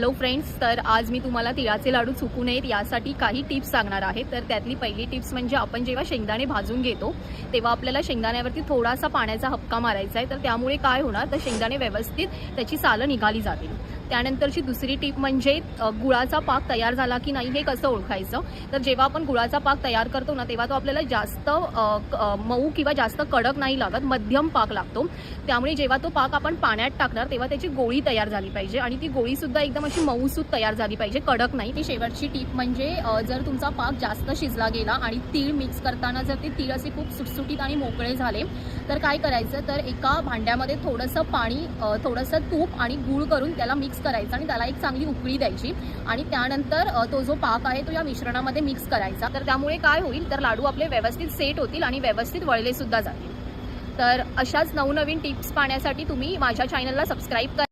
Hello friends, तर आज मी तुम्हाला तिळाचे लाडू चुकू नयेत यासाठी काही टिप्स सांगणार आहे। तर त्यातली पहिली टिप्स म्हणजे आपण जेव्हा शेंगदाणे भाजून घेतो तेव्हा आपल्याला शेंगदाण्यावरती थोडासा पाण्याचा हपका मारायचा आहे। तर त्यामुळे काय होणार, तर शेंगदाणे व्यवस्थित त्याची सालं निघाली जातील। त्यानंतरची दुसरी टिप म्हणजे गुळाचा पाक तयार झाला की नाही हे कसं ओळखायचं। तर जेव्हा आपण गुळाचा पाक तयार करतो ना, तेव्हा तो आपल्याला जास्त मऊ किंवा जास्त कडक नाही लागत, मध्यम पाक लागतो। त्यामुळे जेव्हा तो पाक आपण पाण्यात टाकणार तेव्हा त्याची गोळी तयार झाली पाहिजे आणि ती गोळी सुद्धा एकदम अशी मऊसूत तयार झाली पाहिजे, कडक नाही। ती शेवटची टिप म्हणजे जर तुमचा पाक जास्त शिजला गेला आणि तीळ मिक्स करताना जर ते तीळ असे खूप सुटसुटीत आणि मोकळे झाले तर काय करायचं, तर एका भांड्यामध्ये थोडंसं पाणी, थोडंसं तूप आणि गूळ करून त्याला मिक्स करायचं आणि त्याला एक चांगली उकळी द्यायची आणि त्यानंतर तो जो पाक आहे तो या मिश्रणामध्ये मिक्स करायचा। तर त्यामुळे काय होईल, तर लाडू आपले व्यवस्थित सेट होतील आणि व्यवस्थित वळले सुद्धा जातील। तर अशाच नवनवीन टिप्स पाहण्यासाठी तुम्ही माझ्या चॅनलला सबस्क्राईब करा।